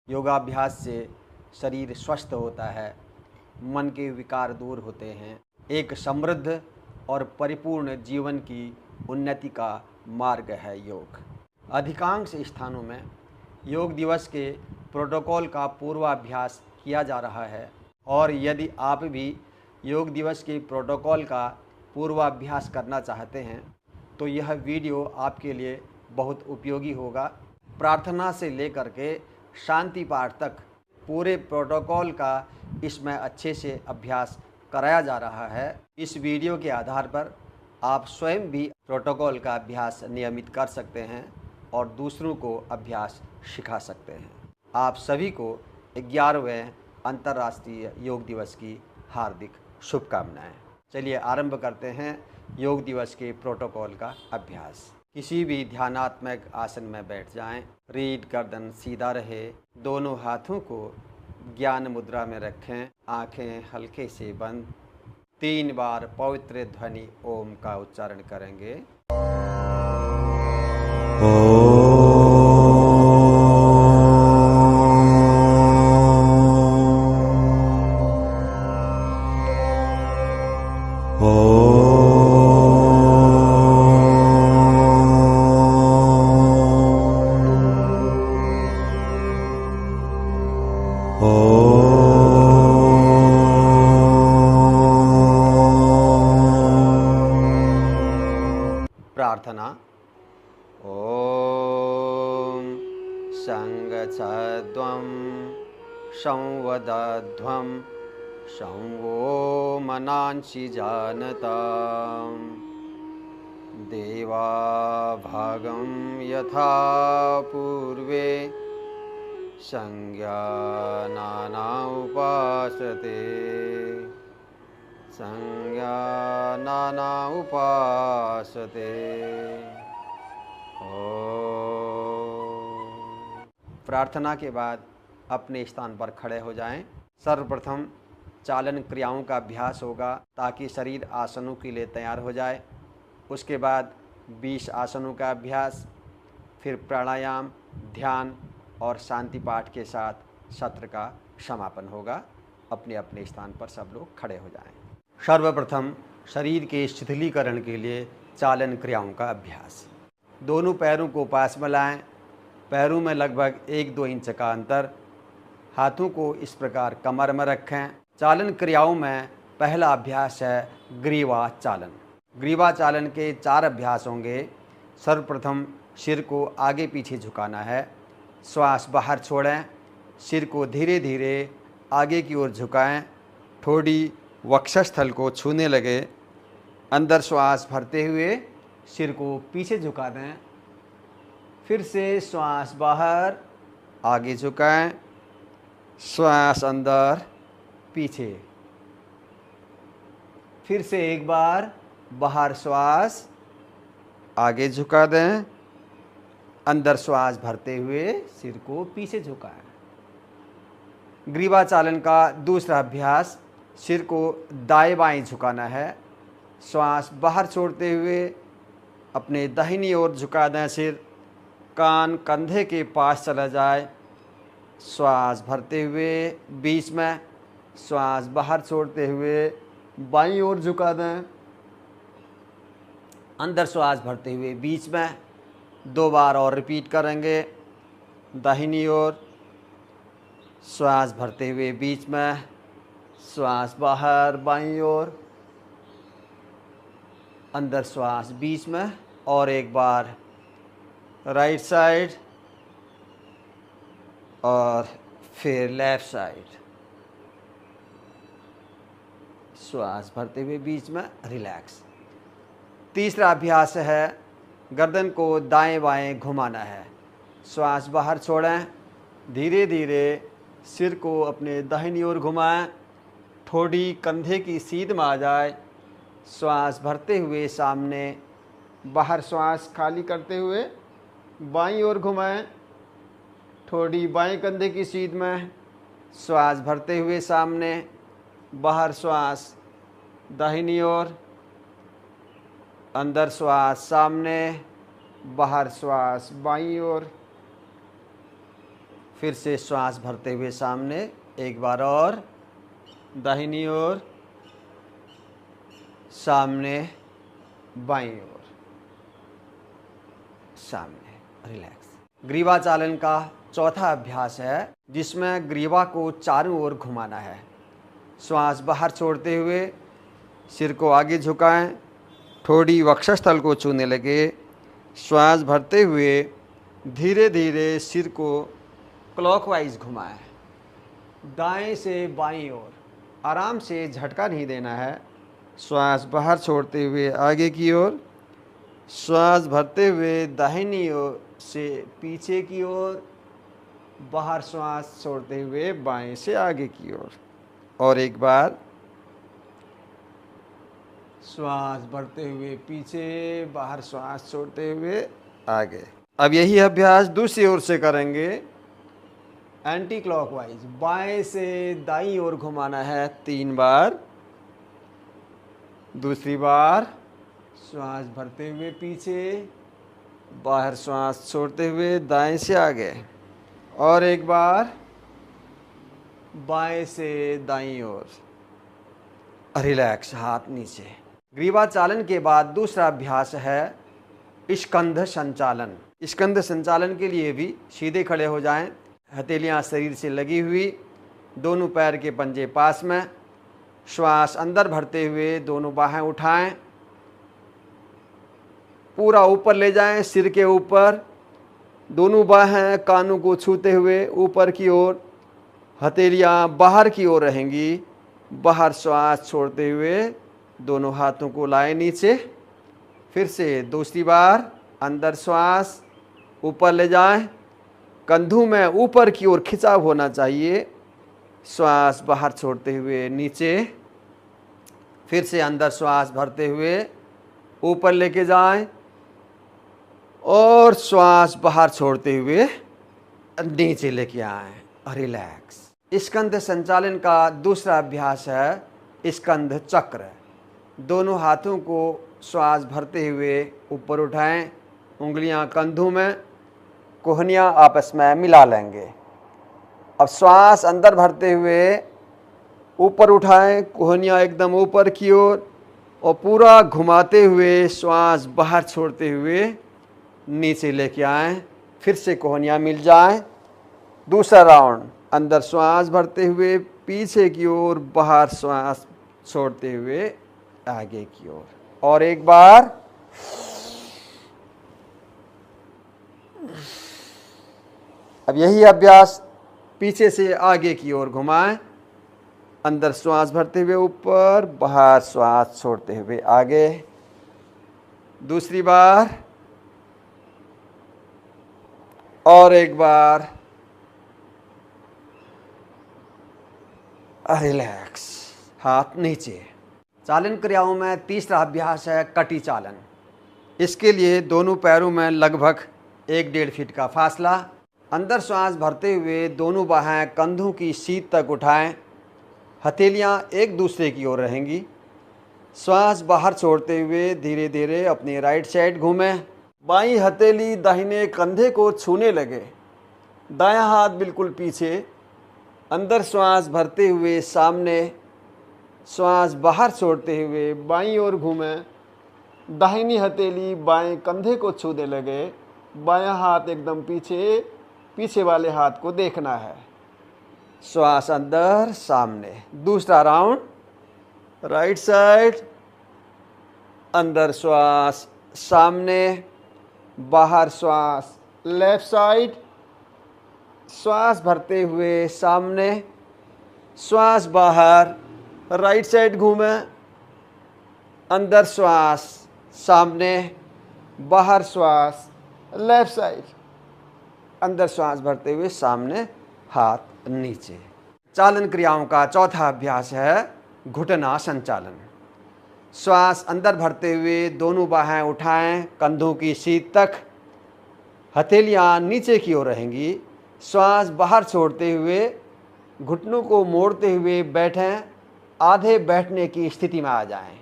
योगाभ्यास से शरीर स्वस्थ होता है, मन के विकार दूर होते हैं। एक समृद्ध और परिपूर्ण जीवन की उन्नति का मार्ग है योग। अधिकांश स्थानों में योग दिवस के प्रोटोकॉल का पूर्वाभ्यास किया जा रहा है और यदि आप भी योग दिवस के प्रोटोकॉल का पूर्वाभ्यास करना चाहते हैं तो यह वीडियो आपके लिए बहुत उपयोगी होगा। प्रार्थना से लेकर के शांति पाठ तक पूरे प्रोटोकॉल का इसमें अच्छे से अभ्यास कराया जा रहा है। इस वीडियो के आधार पर आप स्वयं भी प्रोटोकॉल का अभ्यास नियमित कर सकते हैं और दूसरों को अभ्यास सिखा सकते हैं। आप सभी को 11वें अंतर्राष्ट्रीय योग दिवस की हार्दिक शुभकामनाएं। चलिए आरंभ करते हैं योग दिवस के प्रोटोकॉल का अभ्यास। किसी भी ध्यानात्मक आसन में बैठ जाएं। रीढ़ गर्दन सीधा रहे। दोनों हाथों को ज्ञान मुद्रा में रखें। आंखें हल्के से बंद। 3 बार पवित्र ध्वनि ओम का उच्चारण करेंगे। प्रार्थना। ओम संगच्छध्वं संवदध्वं संवो मनांसि जानतां देवा भागं यथा पूर्वे संज्ञानाना उपासते संज्ञानाना उपासते। प्रार्थना के बाद अपने स्थान पर खड़े हो जाएं। सर्वप्रथम चालन क्रियाओं का अभ्यास होगा ताकि शरीर आसनों के लिए तैयार हो जाए। उसके बाद 20 आसनों का अभ्यास, फिर प्राणायाम, ध्यान और शांति पाठ के साथ सत्र का समापन होगा। अपने अपने स्थान पर सब लोग खड़े हो जाएं। सर्वप्रथम शरीर के शिथिलीकरण के लिए चालन क्रियाओं का अभ्यास। दोनों पैरों को पास में लाएं। पैरों में लगभग 1-2 इंच का अंतर। हाथों को इस प्रकार कमर में रखें। चालन क्रियाओं में पहला अभ्यास है ग्रीवा चालन। ग्रीवा चालन के 4 अभ्यास होंगे। सर्वप्रथम सिर को आगे पीछे झुकाना है। श्वास बाहर छोड़ें। सिर को धीरे धीरे आगे की ओर झुकाएं। ठोड़ी वक्षस्थल को छूने लगे। अंदर श्वास भरते हुए सिर को पीछे झुका दें। फिर से श्वास बाहर, आगे झुकाएं। श्वास अंदर, पीछे। फिर से एक बार बाहर श्वास, आगे झुका दें। अंदर श्वास भरते हुए सिर को पीछे झुकाएं। ग्रीवा चालन का दूसरा अभ्यास, सिर को दाएं बाएं झुकाना है। श्वास बाहर छोड़ते हुए अपने दाहिनी ओर झुका दें। सिर कान कंधे के पास चला जाए। श्वास भरते हुए बीच में, श्वास बाहर छोड़ते हुए बाईं ओर झुका दें। अंदर श्वास भरते हुए बीच में। 2 बार और रिपीट करेंगे। दाहिनी ओर, श्वास भरते हुए बीच में, श्वास बाहर बाईं ओर, अंदर श्वास बीच में। और एक बार राइट साइड और फिर लेफ्ट साइड। श्वास भरते हुए बीच में, रिलैक्स। तीसरा अभ्यास है गर्दन को दाएं बाएं घुमाना है। श्वास बाहर छोड़ें। धीरे धीरे सिर को अपने दाहिनी ओर घुमाएं। ठोड़ी कंधे की सीध में आ जाए। श्वास भरते हुए सामने, बाहर श्वास खाली करते हुए बाईं ओर घुमाएं। ठोड़ी बाएं कंधे की सीध में। श्वास भरते हुए सामने, बाहर श्वास दाहिनी ओर। अंदर श्वास सामने, बाहर श्वास बाईं ओर। फिर से श्वास भरते हुए सामने, एक बार और, दाहिनी ओर, सामने, बाईं ओर, सामने, रिलैक्स। ग्रीवा चालन का चौथा अभ्यास है जिसमें ग्रीवा को चारों ओर घुमाना है। श्वास बाहर छोड़ते हुए सिर को आगे झुकाएं, ठोड़ी वक्षस्थल को छूने लगे। श्वास भरते हुए धीरे धीरे सिर को क्लॉकवाइज घुमाएं, दाएं से बाईं ओर। आराम से, झटका नहीं देना है। श्वास बाहर छोड़ते हुए आगे की ओर, श्वास भरते हुए दाहिनी ओर से पीछे की ओर, बाहर श्वास छोड़ते हुए बाएं से आगे की ओर। और एक बार, श्वास भरते हुए पीछे, बाहर श्वास छोड़ते हुए आगे। अब यही अभ्यास दूसरी ओर से करेंगे, एंटी क्लॉकवाइज। बाएं से दाईं ओर घुमाना है 3 बार। दूसरी बार, श्वास भरते हुए पीछे, बाहर श्वास छोड़ते हुए दाएं से आगे। और एक बार, बाएं से दाईं ओर, रिलैक्स, हाथ नीचे। ग्रीवा चालन के बाद दूसरा अभ्यास है स्कंध संचालन। स्कंध संचालन के लिए भी सीधे खड़े हो जाएं, हथेलियां शरीर से लगी हुई, दोनों पैर के पंजे पास में। श्वास अंदर भरते हुए दोनों बाहें उठाएं, पूरा ऊपर ले जाएं, सिर के ऊपर। दोनों बाहें कानों को छूते हुए ऊपर की ओर, हथेलियां बाहर की ओर रहेंगी। बाहर श्वास छोड़ते हुए दोनों हाथों को लाएं नीचे। फिर से दूसरी बार, अंदर श्वास ऊपर ले जाएं, कंधों में ऊपर की ओर खिंचाव होना चाहिए। श्वास बाहर छोड़ते हुए नीचे। फिर से अंदर श्वास भरते हुए ऊपर लेके जाएं और श्वास बाहर छोड़ते हुए नीचे लेके आएं, रिलैक्स। स्कंध संचालन का दूसरा अभ्यास है स्कंध चक्र। दोनों हाथों को श्वास भरते हुए ऊपर उठाएं, उंगलियां कंधों में, कोहनियां आपस में मिला लेंगे। अब श्वास अंदर भरते हुए ऊपर उठाएं, कोहनियां एकदम ऊपर की ओर, और पूरा घुमाते हुए श्वास बाहर छोड़ते हुए नीचे लेके आएं। फिर से कोहनियां मिल जाएं। दूसरा राउंड, अंदर श्वास भरते हुए पीछे की ओर, बाहर श्वास छोड़ते हुए आगे की ओर। और एक बार, अब यही अभ्यास पीछे से आगे की ओर घुमाएं, अंदर श्वास भरते हुए ऊपर, बाहर श्वास छोड़ते हुए आगे। दूसरी बार, और एक बार, रिलैक्स, हाथ नीचे। चालन क्रियाओं में तीसरा अभ्यास है कटी चालन। इसके लिए दोनों पैरों में लगभग 1-1.5 फीट का फासला। अंदर श्वास भरते हुए दोनों बाहें कंधों की सीध तक उठाएं, हथेलियां एक दूसरे की ओर रहेंगी। श्वास बाहर छोड़ते हुए धीरे धीरे अपनी राइट साइड घूमें। बाईं हथेली दाहिने कंधे को छूने लगे, दायां हाथ बिल्कुल पीछे। अंदर श्वास भरते हुए सामने, श्वास बाहर छोड़ते हुए बाईं ओर घूमें। दाहिनी हथेली बाएं कंधे को छूने लगे, बायां हाथ एकदम पीछे, पीछे वाले हाथ को देखना है। श्वास अंदर, सामने। दूसरा राउंड, राइट साइड, अंदर श्वास सामने, बाहर श्वास लेफ्ट साइड। श्वास भरते हुए सामने, श्वास बाहर राइट साइड घूमें। अंदर श्वास सामने, बाहर श्वास लेफ्ट साइड। अंदर श्वास भरते हुए सामने, हाथ नीचे। चालन क्रियाओं का चौथा अभ्यास है घुटना संचालन। श्वास अंदर भरते हुए दोनों बाहें उठाएं, कंधों की सीध तक, हथेलियां नीचे की ओर रहेंगी। श्वास बाहर छोड़ते हुए घुटनों को मोड़ते हुए बैठें, आधे बैठने की स्थिति में आ जाएं।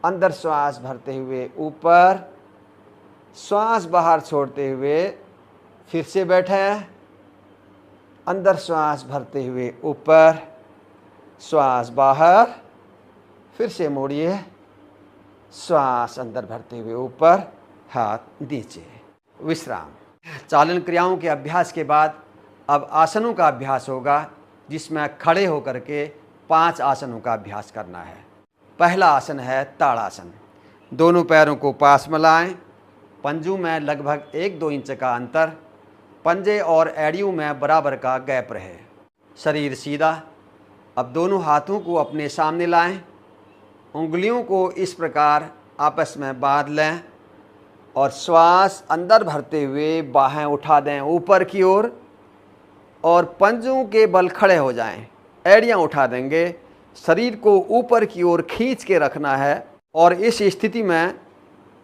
अंदर श्वास भरते हुए ऊपर, श्वास बाहर छोड़ते हुए फिर से बैठें, अंदर श्वास भरते हुए ऊपर, श्वास बाहर, फिर से मोड़िए, श्वास अंदर भरते हुए ऊपर, हाथ नीचे, विश्राम। चालन क्रियाओं के अभ्यास के बाद अब आसनों का अभ्यास होगा, जिसमें खड़े होकर के 5 आसनों का अभ्यास करना है। पहला आसन है ताड़ासन। दोनों पैरों को पास में लाएं, पंजों में लगभग 1-2 इंच का अंतर, पंजे और एड़ियों में बराबर का गैप रहे, शरीर सीधा। अब दोनों हाथों को अपने सामने लाएं, उंगलियों को इस प्रकार आपस में बांध लें और श्वास अंदर भरते हुए बाहें उठा दें ऊपर की ओर और पंजों के बल खड़े हो जाएं। एड़ियां उठा देंगे, शरीर को ऊपर की ओर खींच के रखना है और इस स्थिति में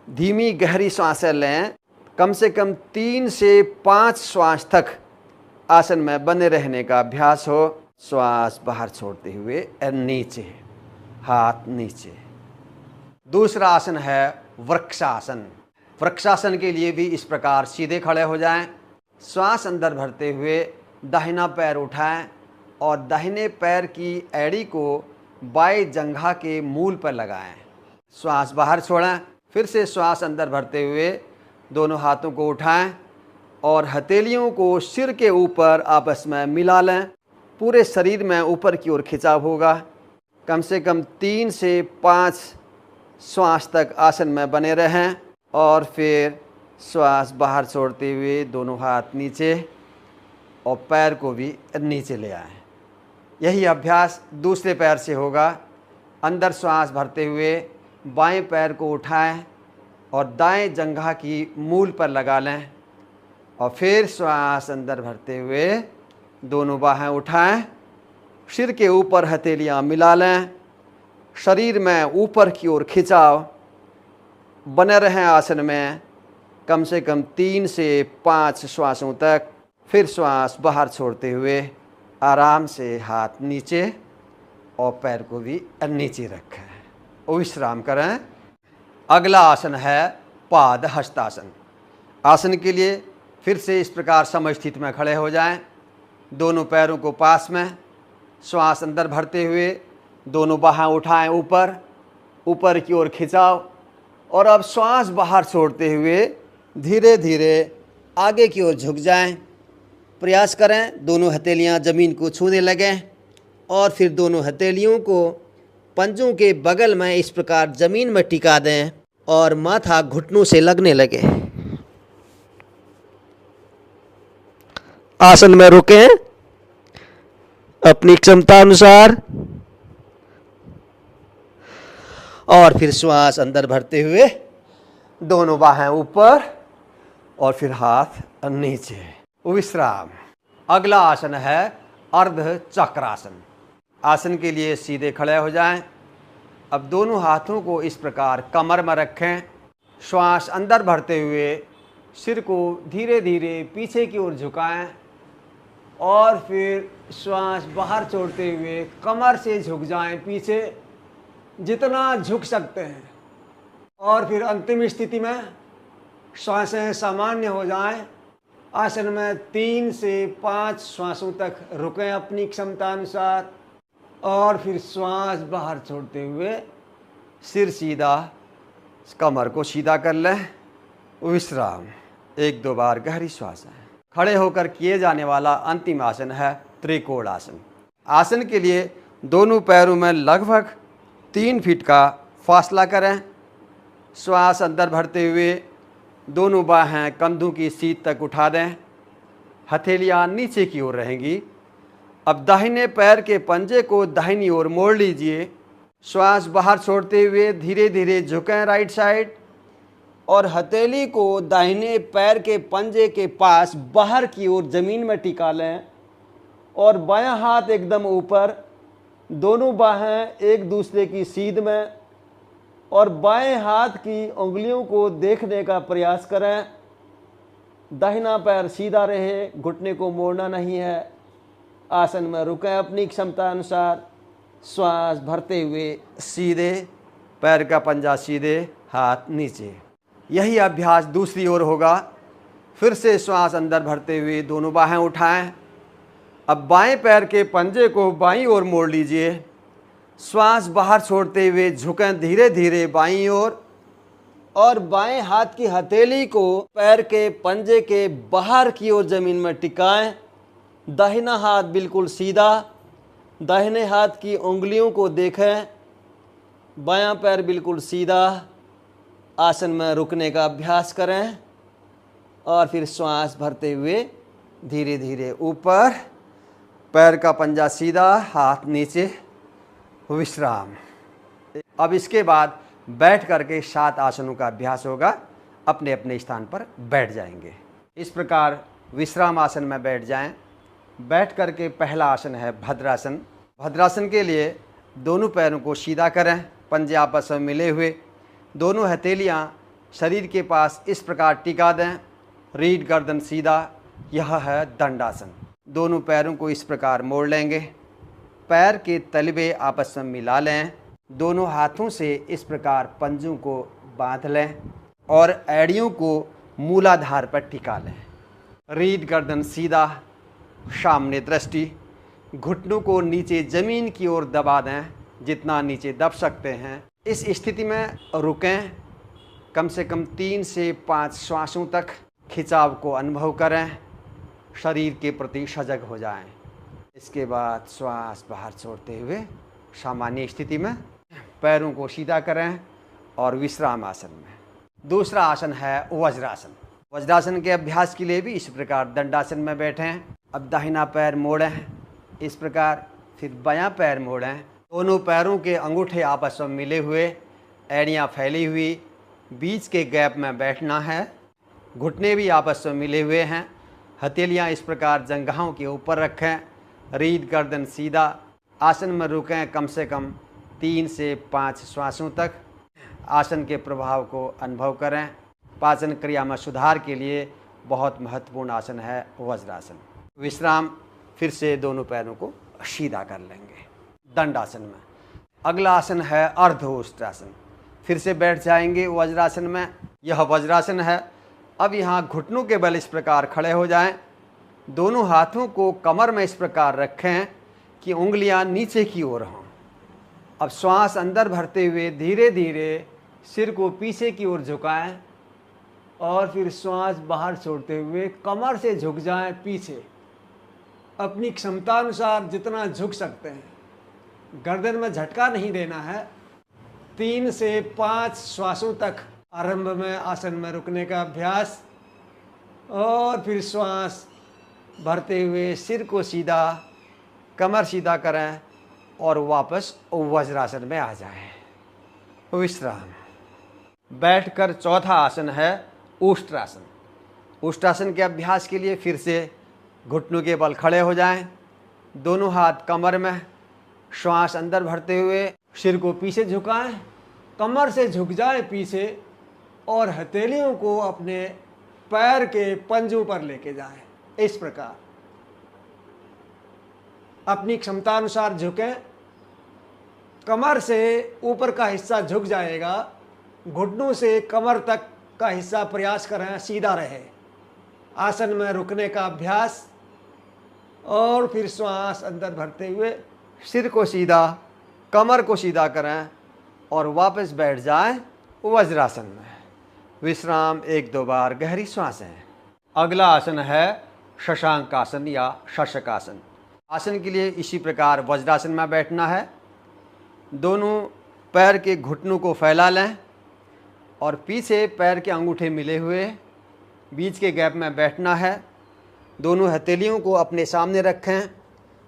धीमी गहरी सांसें लें। कम से कम 3 से 5 श्वास तक आसन में बने रहने का अभ्यास हो। श्वास बाहर छोड़ते हुए नीचे, हाथ नीचे। दूसरा आसन है वृक्षासन। वृक्षासन के लिए भी इस प्रकार सीधे खड़े हो जाएं, श्वास अंदर भरते हुए दाहिना पैर उठाएं और दाहिने पैर की एड़ी को बाएं जंघा के मूल पर लगाएं। श्वास बाहर छोड़ें, फिर से श्वास अंदर भरते हुए दोनों हाथों को उठाएं और हथेलियों को सिर के ऊपर आपस में मिला लें। पूरे शरीर में ऊपर की ओर खिंचाव होगा। कम से कम 3 से 5 श्वास तक आसन में बने रहें और फिर श्वास बाहर छोड़ते हुए दोनों हाथ नीचे और पैर को भी नीचे ले आएं। यही अभ्यास दूसरे पैर से होगा। अंदर श्वास भरते हुए बाएं पैर को उठाएं और दाएं जंघा की मूल पर लगा लें और फिर श्वास अंदर भरते हुए दोनों बाहें उठाएं, सिर के ऊपर हथेलियां मिला लें, शरीर में ऊपर की ओर खिंचाव बने रहें आसन में कम से कम 3 से 5 श्वासों तक। फिर श्वास बाहर छोड़ते हुए आराम से हाथ नीचे और पैर को भी नीचे रखें, विश्राम करें। अगला आसन है पाद हस्तासन। आसन के लिए फिर से इस प्रकार समस्थिति में खड़े हो जाएं, दोनों पैरों को पास में, श्वास अंदर भरते हुए दोनों बाहें उठाएं ऊपर, ऊपर की ओर खिंचाव और अब श्वास बाहर छोड़ते हुए धीरे धीरे आगे की ओर झुक जाएं। प्रयास करें दोनों हथेलियां ज़मीन को छूने लगें और फिर दोनों हथेलियों को पंजों के बगल में इस प्रकार ज़मीन में टिका दें और माथा घुटनों से लगने लगे। आसन में रुकें अपनी क्षमता अनुसार और फिर श्वास अंदर भरते हुए दोनों बाहें ऊपर और फिर हाथ नीचे, विश्राम। अगला आसन है अर्ध चक्रासन। आसन के लिए सीधे खड़े हो जाएं। अब दोनों हाथों को इस प्रकार कमर में रखें, श्वास अंदर भरते हुए सिर को धीरे धीरे पीछे की ओर झुकाएं और फिर श्वास बाहर छोड़ते हुए कमर से झुक जाएं पीछे, जितना झुक सकते हैं और फिर अंतिम स्थिति में श्वासें सामान्य हो जाएं। आसन में 3 से 5 श्वासों तक रुकें अपनी क्षमता अनुसार और फिर श्वास बाहर छोड़ते हुए सिर सीधा, कमर को सीधा कर लें, विश्राम। 1-2 बार गहरी श्वास है। खड़े होकर किए जाने वाला अंतिम आसन है त्रिकोण आसन। आसन के लिए दोनों पैरों में लगभग 3 फीट का फासला करें। श्वास अंदर भरते हुए दोनों बाहें कंधों की सीध तक उठा दें, हथेलियां नीचे की ओर रहेंगी। अब दाहिने पैर के पंजे को दाहिनी ओर मोड़ लीजिए, श्वास बाहर छोड़ते हुए धीरे धीरे झुकें राइट साइड और हथेली को दाहिने पैर के पंजे के पास बाहर की ओर ज़मीन में टिका लें और बायां हाथ एकदम ऊपर, दोनों बाहें एक दूसरे की सीध में और बाएं हाथ की उंगलियों को देखने का प्रयास करें। दाहिना पैर सीधा रहे, घुटने को मोड़ना नहीं है। आसन में रुकें अपनी क्षमता अनुसार, श्वास भरते हुए सीधे, पैर का पंजा सीधे, हाथ नीचे। यही अभ्यास दूसरी ओर होगा। फिर से श्वास अंदर भरते हुए दोनों बाहें उठाएं अब बाएं पैर के पंजे को बाईं ओर मोड़ लीजिए। श्वास बाहर छोड़ते हुए झुकें धीरे धीरे बाईं ओर और बाएं हाथ की हथेली को पैर के पंजे के बाहर की ओर जमीन में टिकाएं। दाहिना हाथ बिल्कुल सीधा, दाहिने हाथ की उंगलियों को देखें। बायां पैर बिल्कुल सीधा। आसन में रुकने का अभ्यास करें और फिर श्वास भरते हुए धीरे धीरे ऊपर, पैर का पंजा सीधा, हाथ नीचे, विश्राम। अब इसके बाद बैठ करके 7 आसनों का अभ्यास होगा। अपने अपने स्थान पर बैठ जाएंगे। इस प्रकार विश्राम आसन में बैठ जाएं। बैठ करके पहला आसन है भद्रासन। भद्रासन के लिए दोनों पैरों को सीधा करें, पंजे आपस में मिले हुए, दोनों हथेलियां शरीर के पास इस प्रकार टिका दें, रीढ़ गर्दन सीधा। यह है दंडासन। दोनों पैरों को इस प्रकार मोड़ लेंगे, पैर के तलवे आपस में मिला लें, दोनों हाथों से इस प्रकार पंजों को बांध लें और एड़ियों को मूलाधार पर टिका लें। रीढ़ गर्दन सीधा, सामने दृष्टि, घुटनों को नीचे ज़मीन की ओर दबा दें, जितना नीचे दब सकते हैं। इस स्थिति में रुकें। कम से कम 3 से 5 श्वासों तक खिंचाव को अनुभव करें, शरीर के प्रति सजग हो जाएं। इसके बाद श्वास बाहर छोड़ते हुए सामान्य स्थिति में पैरों को सीधा करें और विश्राम आसन में। दूसरा आसन है वज्रासन। वज्रासन के अभ्यास के लिए भी इस प्रकार दंडासन में बैठें। अब दाहिना पैर मोड़ें इस प्रकार, फिर बायां पैर मोड़ें। दोनों पैरों के अंगूठे आपस में मिले हुए, एड़ियाँ फैली हुई, बीच के गैप में बैठना है। घुटने भी आपस में मिले हुए हैं। हथेलियाँ इस प्रकार जंघाओं के ऊपर रखें, रीढ़ गर्दन सीधा। आसन में रुकें कम से कम 3 से 5 श्वासों तक। आसन के प्रभाव को अनुभव करें। पाचन क्रिया में सुधार के लिए बहुत महत्वपूर्ण आसन है वज्रासन। विश्राम, फिर से दोनों पैरों को सीधा कर लेंगे दंडासन में। अगला आसन है अर्धउष्ट्रासन। फिर से बैठ जाएंगे वज्रासन में। यह वज्रासन है। अब यहाँ घुटनों के बल इस प्रकार खड़े हो जाएं। दोनों हाथों को कमर में इस प्रकार रखें कि उंगलियां नीचे की ओर हों। अब श्वास अंदर भरते हुए धीरे धीरे सिर को पीछे की ओर झुकाएं और फिर श्वास बाहर छोड़ते हुए कमर से झुक जाएं पीछे। अपनी क्षमता अनुसार जितना झुक सकते हैं, गर्दन में झटका नहीं देना है। 3 से 5 श्वासों तक आरंभ में आसन में रुकने का अभ्यास और फिर श्वास भरते हुए सिर को सीधा, कमर सीधा करें और वापस वज्रासन में आ जाएं। विश्राम। बैठकर चौथा आसन है उष्ट्रासन। उष्ट्रासन के अभ्यास के लिए फिर से घुटनों के बल खड़े हो जाएं। दोनों हाथ कमर में, श्वास अंदर भरते हुए सिर को पीछे झुकाएं, कमर से झुक जाएं पीछे और हथेलियों को अपने पैर के पंजों पर लेके जाएं। इस प्रकार अपनी क्षमता अनुसार झुकें। कमर से ऊपर का हिस्सा झुक जाएगा, घुटनों से कमर तक का हिस्सा प्रयास करें सीधा रहे। आसन में रुकने का अभ्यास और फिर श्वास अंदर भरते हुए सिर को सीधा, कमर को सीधा करें और वापस बैठ जाएं वज्रासन में। विश्राम 1-2 बार गहरी सांसें। अगला आसन है शशांकासन या शशकासन। आसन के लिए इसी प्रकार वज्रासन में बैठना है। दोनों पैर के घुटनों को फैला लें और पीछे पैर के अंगूठे मिले हुए बीच के गैप में बैठना है। दोनों हथेलियों को अपने सामने रखें।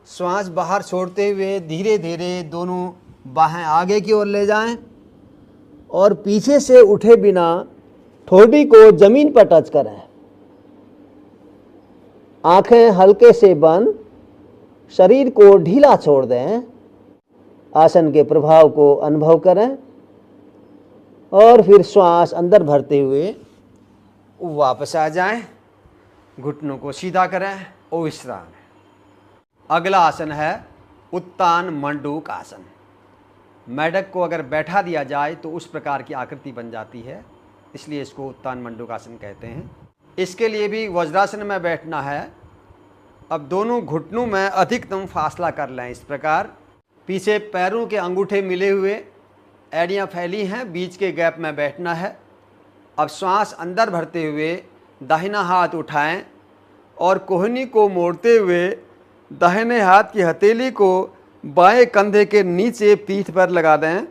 श्वास बाहर छोड़ते हुए धीरे धीरे दोनों बाहें आगे की ओर ले जाएं और पीछे से उठे बिना ठोड़ी को जमीन पर टच करें। आंखें हल्के से बंद, शरीर को ढीला छोड़ दें। आसन के प्रभाव को अनुभव करें और फिर श्वास अंदर भरते हुए वापस आ जाएं। घुटनों को सीधा करें और विश्राम। अगला आसन है उत्तान मंडूक आसन। मेढक को अगर बैठा दिया जाए तो उस प्रकार की आकृति बन जाती है, इसलिए इसको उत्तान मंडूक आसन कहते हैं। इसके लिए भी वज्रासन में बैठना है। अब दोनों घुटनों में अधिकतम फासला कर लें। इस प्रकार पीछे पैरों के अंगूठे मिले हुए, एड़ियाँ फैली हैं, बीच के गैप में बैठना है। अब श्वास अंदर भरते हुए दाहिना हाथ उठाएं और कोहनी को मोड़ते हुए दाहिने हाथ की हथेली को बाएं कंधे के नीचे पीठ पर लगा दें।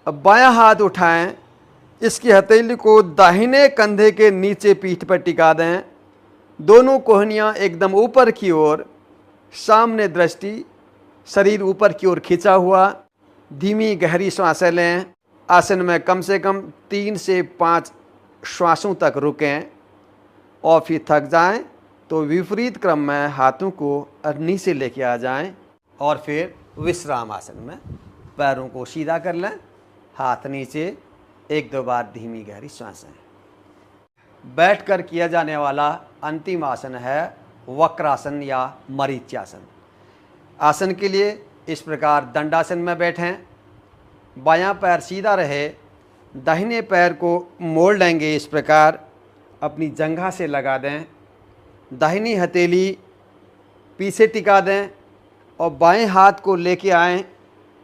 अब बायां हाथ उठाएं, इसकी हथेली को दाहिने कंधे के नीचे पीठ पर टिका दें। दोनों कोहनियाँ एकदम ऊपर की ओर, सामने दृष्टि, शरीर ऊपर की ओर खिंचा हुआ। धीमी गहरी सांसें लें। आसन में कम से कम 3 से 5 श्वासों तक रुकें और फिर थक जाएं तो विपरीत क्रम में हाथों को नीचे लेके आ जाएं और फिर विश्राम आसन में पैरों को सीधा कर लें, हाथ नीचे, 1-2 बार धीमी गहरी सांसें। बैठकर किया जाने वाला अंतिम आसन है वक्रासन या मरीच्यासन। आसन के लिए इस प्रकार दंडासन में बैठें। बायां पैर सीधा रहे, दाहिने पैर को मोड़ लेंगे। इस प्रकार अपनी जंघा से लगा दें। दाहिनी हथेली पीछे टिका दें और बाएं हाथ को लेके आएं।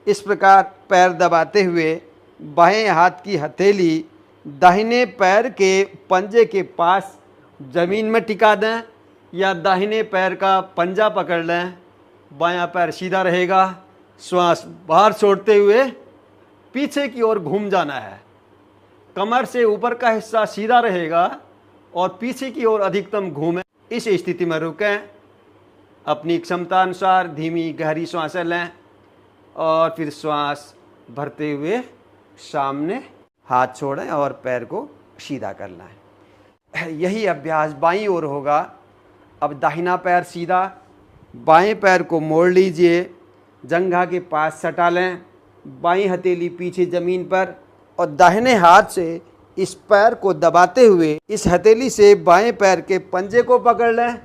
इस प्रकार पैर दबाते हुए बाएं हाथ की हथेली दाहिने पैर के पंजे के पास ज़मीन में टिका दें या दाहिने पैर का पंजा पकड़ लें। बायां पैर सीधा रहेगा। श्वास बाहर छोड़ते हुए पीछे की ओर घूम जाना है। कमर से ऊपर का हिस्सा सीधा रहेगा और पीछे की ओर अधिकतम घूमें। इस स्थिति में रुकें। अपनी क्षमता अनुसार धीमी गहरी सांसें लें और फिर श्वास भरते हुए सामने हाथ छोड़ें और पैर को सीधा कर लें। यही अभ्यास बाईं ओर होगा। अब दाहिना पैर सीधा, बाएं पैर को मोड़ लीजिए, जंघा के पास सटा लें, बाईं हथेली पीछे ज़मीन पर और दाहिने हाथ से इस पैर को दबाते हुए इस हथेली से बाएं पैर के पंजे को पकड़ लें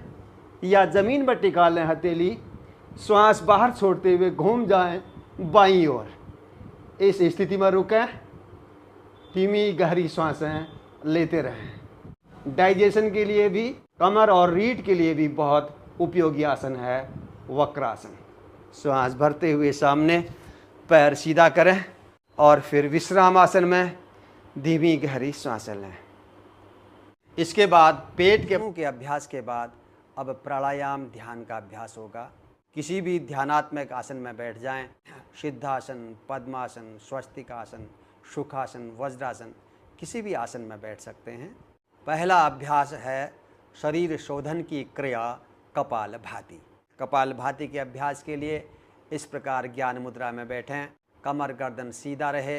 या ज़मीन पर टिका लें हथेली। श्वास बाहर छोड़ते हुए घूम जाएं बाईं ओर। इस स्थिति में रुकें, धीमी गहरी सांसें लेते रहें। डाइजेशन के लिए भी, कमर और रीढ़ के लिए भी बहुत उपयोगी आसन है वक्रासन। श्वास भरते हुए सामने पैर सीधा करें और फिर विश्राम आसन में धीमी गहरी सांसें लें। इसके बाद पेट के अभ्यास के बाद अब प्राणायाम ध्यान का अभ्यास होगा। किसी भी ध्यानात्मक आसन में बैठ जाएं। सिद्धासन, पद्मासन, स्वस्तिकासन, सुखासन, वज्रासन, किसी भी आसन में बैठ सकते हैं। पहला अभ्यास है शरीर शोधन की क्रिया कपालभाति। कपालभाति के अभ्यास के लिए इस प्रकार ज्ञान मुद्रा में बैठें। कमर गर्दन सीधा रहे,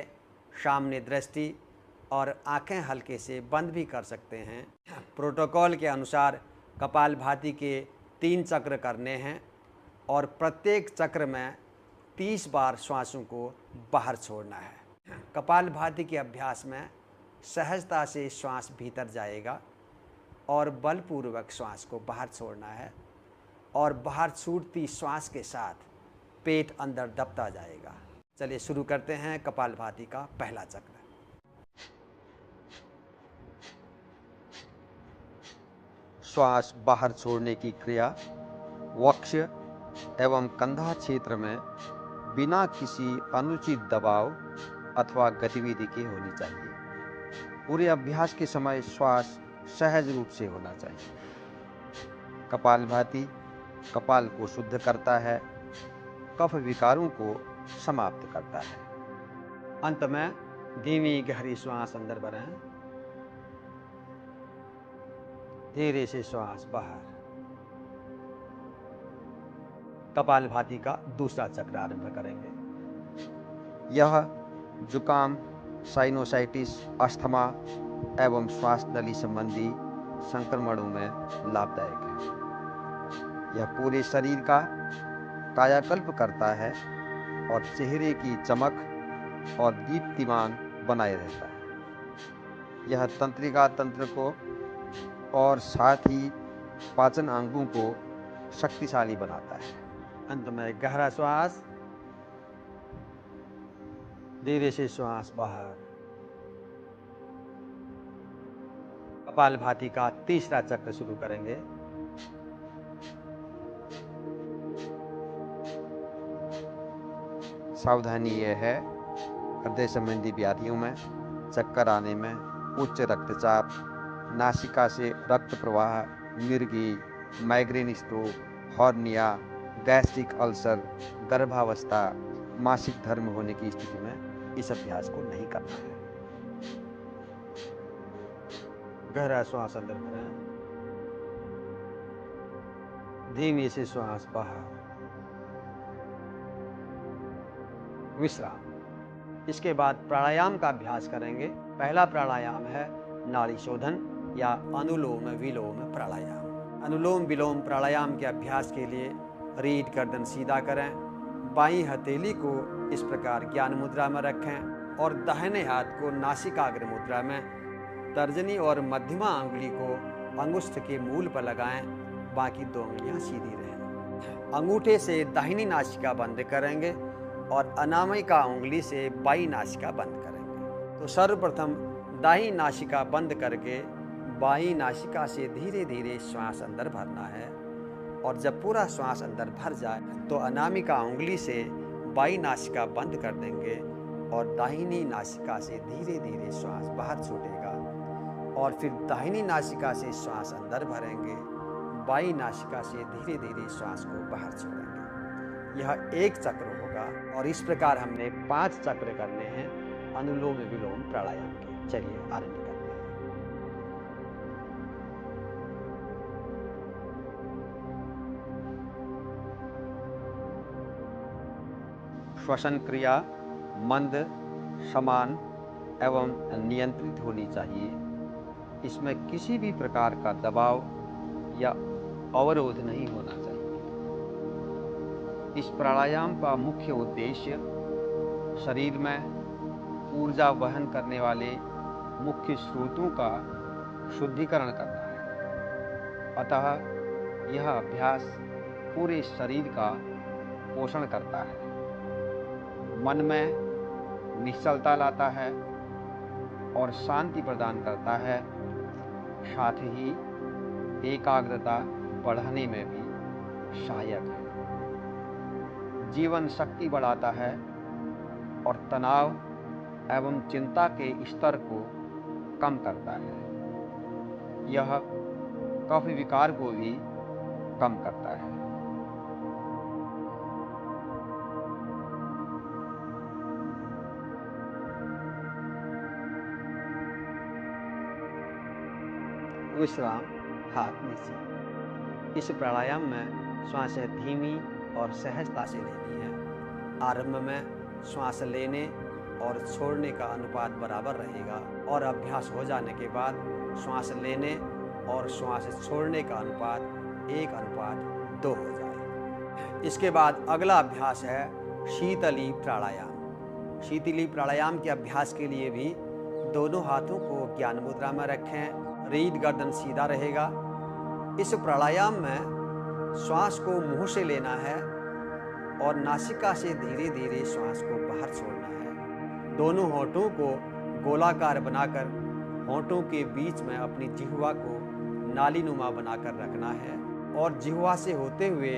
सामने दृष्टि और आंखें हल्के से बंद भी कर सकते हैं। प्रोटोकॉल के अनुसार कपालभाति के 3 चक्र करने हैं और प्रत्येक चक्र में 30 बार श्वासों को बाहर छोड़ना है। कपालभाति के अभ्यास में सहजता से श्वास भीतर जाएगा और बलपूर्वक श्वास को बाहर छोड़ना है और बाहर छूटती श्वास के साथ पेट अंदर दबता जाएगा। चलिए शुरू करते हैं कपालभाति का पहला चक्र। श्वास बाहर छोड़ने की क्रिया वक्ष एवं कंधा क्षेत्र में बिना किसी अनुचित दबाव अथवा गतिविधि के होनी चाहिए। पूरे अभ्यास के समय श्वास सहज रूप से होना चाहिए। कपालभाति कपाल को शुद्ध करता है, कफ विकारों को समाप्त करता है। अंत में धीमी गहरी श्वास अंदर भरें, धीरे से श्वास बाहर। कपालभाति का दूसरा चक्र आरंभ करेंगे। यह जुकाम, साइनोसाइटिस, अस्थमा एवं श्वास नली संबंधी संक्रमणों में लाभदायक है। यह पूरे शरीर का कायाकल्प करता है और चेहरे की चमक और दीप्तिमान बनाए रहता है। यह तंत्रिका तंत्र को और साथ ही पाचन अंगों को शक्तिशाली बनाता है। अंत में गहरा श्वास, धीरे से श्वास बाहर। कपालभाति का तीसरा चक्र शुरू करेंगे। सावधानी यह है, हृदय संबंधी व्याधियों में, चक्कर आने में, उच्च रक्तचाप, नासिका से रक्त प्रवाह, मिर्गी, माइग्रेन स्ट्रोक, हॉर्निया, गैस्ट्रिक अल्सर, गर्भावस्था, मासिक धर्म होने की स्थिति में इस अभ्यास को नहीं करना है। गहरा श्वास अंदर भरें, धीमे से श्वास बाहर, विश्राम। इसके बाद प्राणायाम का अभ्यास करेंगे। पहला प्राणायाम है नाड़ी शोधन या अनुलोम विलोम प्राणायाम। अनुलोम विलोम प्राणायाम के अभ्यास के लिए रीढ़ गर्दन सीधा करें, बाईं हथेली को इस प्रकार ज्ञान मुद्रा में रखें और दाहिने हाथ को नासिकाग्र मुद्रा में, तर्जनी और मध्यमा अंगुली को अंगुष्ठ के मूल पर लगाएं, बाकी दो उंगलियां सीधी रहें। अंगूठे से दाहिनी नासिका बंद करेंगे और अनामिका उंगली से बाईं नासिका बंद करेंगे। तो सर्वप्रथम दाहिनी नासिका बंद करके बाईं नासिका से धीरे धीरे श्वास अंदर भरना है और जब पूरा श्वास अंदर भर जाए तो अनामिका उंगली से बाईं नासिका बंद कर देंगे और दाहिनी नासिका से धीरे धीरे श्वास बाहर छूटेगा और फिर दाहिनी नासिका से श्वास अंदर भरेंगे, बाईं नासिका से धीरे धीरे श्वास को बाहर छोड़ेंगे। यह एक चक्र होगा और इस प्रकार हमने 5 चक्र करने हैं अनुलोम विलोम प्राणायाम के। चलिए आरंभ करते हैं। श्वसन क्रिया मंद, समान एवं नियंत्रित होनी चाहिए। इसमें किसी भी प्रकार का दबाव या अवरोध नहीं होना चाहिए। इस प्राणायाम का मुख्य उद्देश्य शरीर में ऊर्जा वहन करने वाले मुख्य स्रोतों का शुद्धिकरण करना है। अतः यह अभ्यास पूरे शरीर का पोषण करता है, मन में निश्चलता लाता है और शांति प्रदान करता है, साथ ही एकाग्रता बढ़ाने में भी सहायक है। जीवन शक्ति बढ़ाता है और तनाव एवं चिंता के स्तर को कम करता है। यह कफ विकार को भी कम करता है। विश्राम, हाथ नीचे। इस प्राणायाम में श्वासें धीमी और सहजता से लेनी है। आरंभ में श्वास लेने और छोड़ने का अनुपात बराबर रहेगा और अभ्यास हो जाने के बाद श्वास लेने और श्वास छोड़ने का अनुपात 1:2 हो जाए। इसके बाद अगला अभ्यास है शीतली प्राणायाम। शीतली प्राणायाम के अभ्यास के लिए भी दोनों हाथों को ज्ञान मुद्रा में रखें, रीढ़ गर्दन सीधा रहेगा। इस प्राणायाम में श्वास को मुंह से लेना है और नासिका से धीरे धीरे श्वास को बाहर छोड़ना है। दोनों होंठों को गोलाकार बनाकर होंठों के बीच में अपनी जिह्वा को नालीनुमा बनाकर रखना है और जिह्वा से होते हुए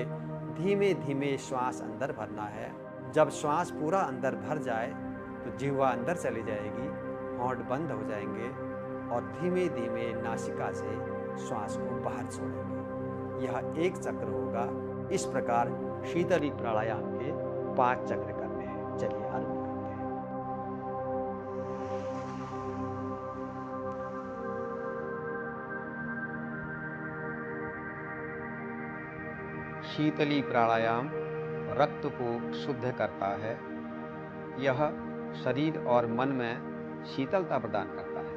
धीमे धीमे श्वास अंदर भरना है। जब श्वास पूरा अंदर भर जाए तो जिह्वा अंदर चली जाएगी, होंठ बंद हो जाएंगे और धीमे धीमे नासिका से श्वास को बाहर छोड़ेंगे। यह एक चक्र होगा। इस प्रकार शीतली प्राणायाम के 5 चक्र करने हैं। चलिए आरंभ करते हैं। शीतली प्राणायाम रक्त को शुद्ध करता है। यह शरीर और मन में शीतलता प्रदान करता है।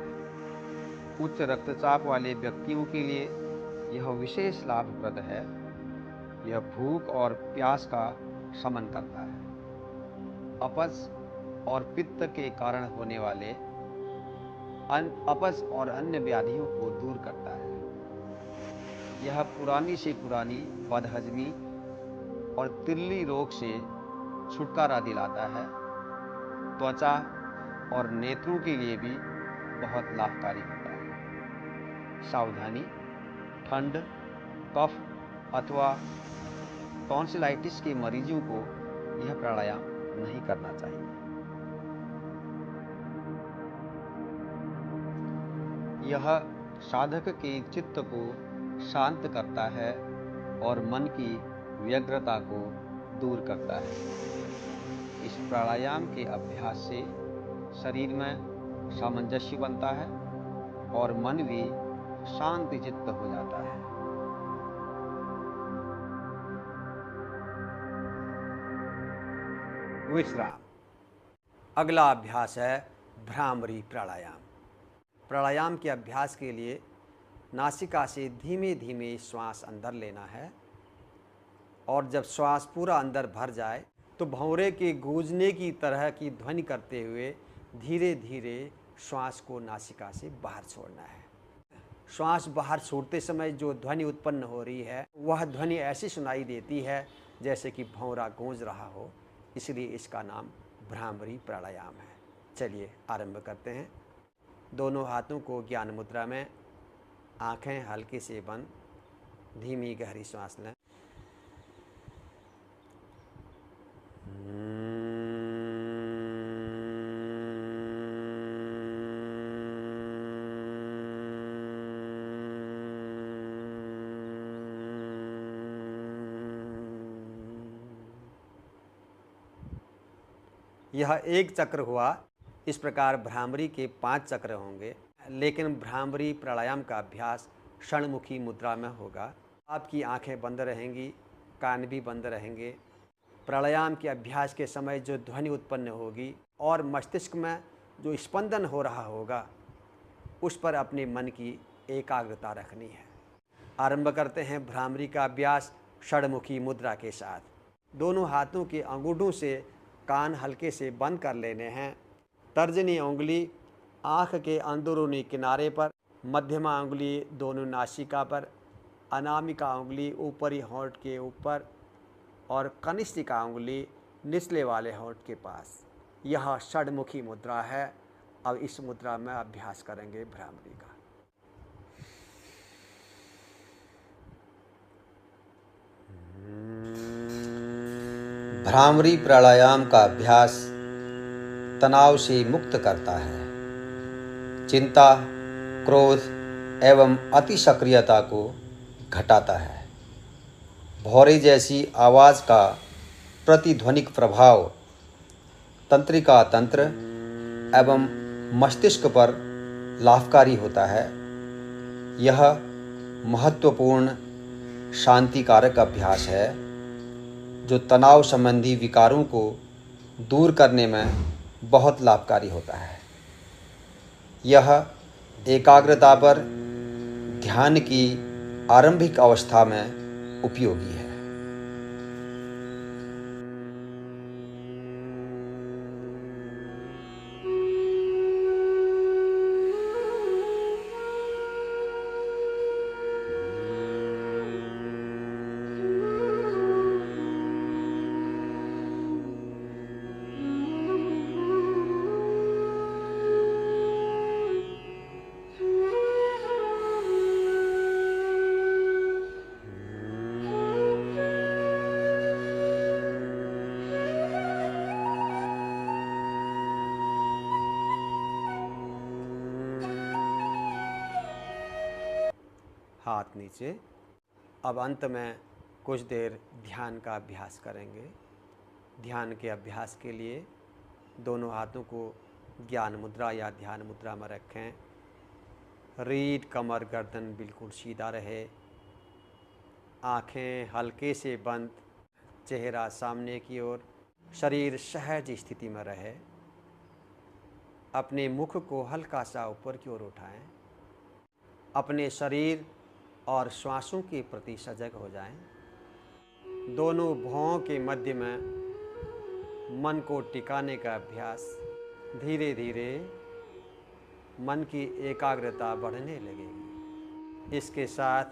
उच्च रक्तचाप वाले व्यक्तियों के लिए यह विशेष लाभप्रद है। यह भूख और प्यास का शमन करता है। अपच और पित्त के कारण होने वाले अपच और अन्य व्याधियों को दूर करता है। यह पुरानी से पुरानी बदहजमी और तिल्ली रोग से छुटकारा दिलाता है। त्वचा और नेत्रों के लिए भी बहुत लाभकारी होता है। सावधानी, ठंड, कफ अथवा टॉन्सिलाइटिस के मरीजों को यह प्राणायाम नहीं करना चाहिए। यह साधक के चित्त को शांत करता है और मन की व्यग्रता को दूर करता है। इस प्राणायाम के अभ्यास से शरीर में सामंजस्य बनता है और मन भी शांति चित्त हो जाता है। विश्राम। अगला अभ्यास है भ्रामरी प्राणायाम। प्राणायाम के अभ्यास के लिए नासिका से धीमे धीमे श्वास अंदर लेना है और जब श्वास पूरा अंदर भर जाए तो भंवरे के गूंजने की तरह की ध्वनि करते हुए धीरे धीरे श्वास को नासिका से बाहर छोड़ना है। श्वास बाहर छोड़ते समय जो ध्वनि उत्पन्न हो रही है वह ध्वनि ऐसी सुनाई देती है जैसे कि भंवरा गूंज रहा हो, इसलिए इसका नाम भ्रामरी प्राणायाम है। चलिए आरंभ करते हैं। दोनों हाथों को ज्ञान मुद्रा में, आंखें हल्के से बंद, धीमी गहरी सांस लें। यह एक चक्र हुआ। इस प्रकार भ्रामरी के 5 चक्र होंगे, लेकिन भ्रामरी प्राणायाम का अभ्यास षणमुखी मुद्रा में होगा। आपकी आंखें बंद रहेंगी, कान भी बंद रहेंगे। प्राणायाम के अभ्यास के समय जो ध्वनि उत्पन्न होगी और मस्तिष्क में जो स्पंदन हो रहा होगा उस पर अपने मन की एकाग्रता रखनी है। आरंभ करते हैं भ्रामरी का अभ्यास षणमुखी मुद्रा के साथ। दोनों हाथों के अंगूठों से कान हल्के से बंद कर लेने हैं। तर्जनी उंगली आँख के अंदरूनी किनारे पर, मध्यमा उंगली दोनों नासिका पर, अनामिका उंगली ऊपरी होंठ के ऊपर और कनिष्ठिका उंगली निचले वाले होंठ के पास। यह षणमुखी मुद्रा है। अब इस मुद्रा में अभ्यास करेंगे भ्रामरी का। भ्रामरी प्राणायाम का अभ्यास तनाव से मुक्त करता है, चिंता, क्रोध एवं अति सक्रियता को घटाता है। भौरे जैसी आवाज़ का प्रतिध्वनिक प्रभाव तंत्रिका तंत्र एवं मस्तिष्क पर लाभकारी होता है। यह महत्वपूर्ण शांतिकारक अभ्यास है जो तनाव संबंधी विकारों को दूर करने में बहुत लाभकारी होता है। यह एकाग्रता पर ध्यान की आरंभिक अवस्था में उपयोगी है। हाथ नीचे। अब अंत में कुछ देर ध्यान का अभ्यास करेंगे। ध्यान के अभ्यास के लिए दोनों हाथों को ज्ञान मुद्रा या ध्यान मुद्रा में रखें। रीढ़, कमर, गर्दन बिल्कुल सीधा रहे। आँखें हल्के से बंद, चेहरा सामने की ओर, शरीर सहज स्थिति में रहे। अपने मुख को हल्का सा ऊपर की ओर उठाएं। अपने शरीर और श्वासों के प्रति सजग हो जाएं। दोनों भौं के मध्य में मन को टिकाने का अभ्यास। धीरे धीरे मन की एकाग्रता बढ़ने लगेगी। इसके साथ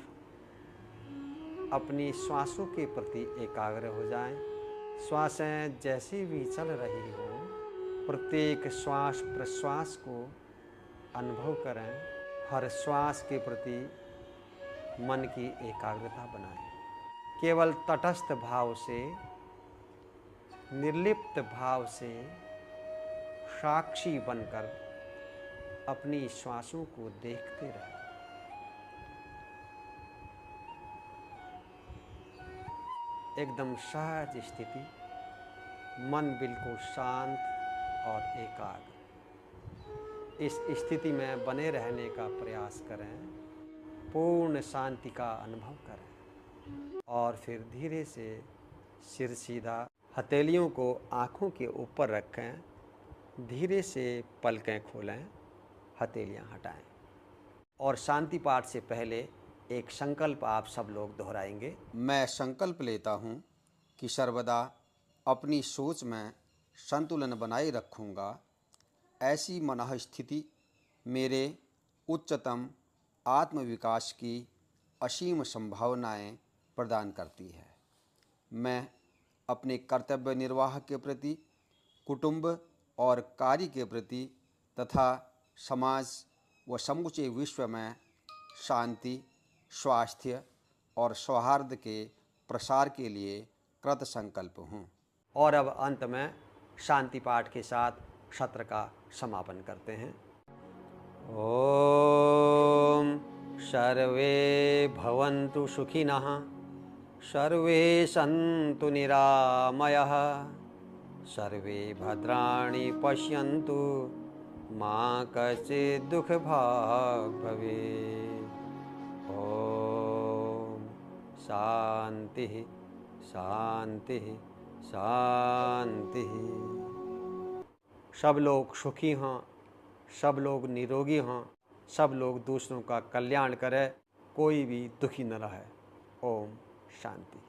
अपनी श्वासों के प्रति एकाग्र हो जाएं। श्वासें जैसी भी चल रही हों, प्रत्येक श्वास प्रश्वास को अनुभव करें। हर श्वास के प्रति मन की एकाग्रता बनाएं। केवल तटस्थ भाव से निर्लिप्त भाव से साक्षी बनकर अपनी श्वासों को देखते रहे। एकदम सहज स्थिति, मन बिल्कुल शांत और एकाग्र। इस स्थिति में बने रहने का प्रयास करें, पूर्ण शांति का अनुभव करें और फिर धीरे से सिर सीधा, हथेलियों को आँखों के ऊपर रखें, धीरे से पलकें खोलें, हथेलियाँ हटाएं। और शांति पाठ से पहले एक संकल्प आप सब लोग दोहराएंगे। मैं संकल्प लेता हूँ कि सर्वदा अपनी सोच में संतुलन बनाए रखूँगा। ऐसी मनः स्थिति मेरे उच्चतम आत्मविकास की असीम संभावनाएं प्रदान करती है। मैं अपने कर्तव्य निर्वाह के प्रति, कुटुंब और कार्य के प्रति तथा समाज व समूचे विश्व में शांति, स्वास्थ्य और सौहार्द के प्रसार के लिए कृत संकल्प हूँ। और अब अंत में शांति पाठ के साथ सत्र का समापन करते हैं। ओम सर्वे भवन्तु सुखिनः, सर्वे सन्तु निरामयः, सर्वे भद्राणि पश्यन्तु, मा कश्चित् दुःखभाग् भवेत्। ओम शांति शांति शांति। सब लोग सुखी हों, सब लोग निरोगी हों, सब लोग दूसरों का कल्याण करें, कोई भी दुखी न रहे। ओम शांति।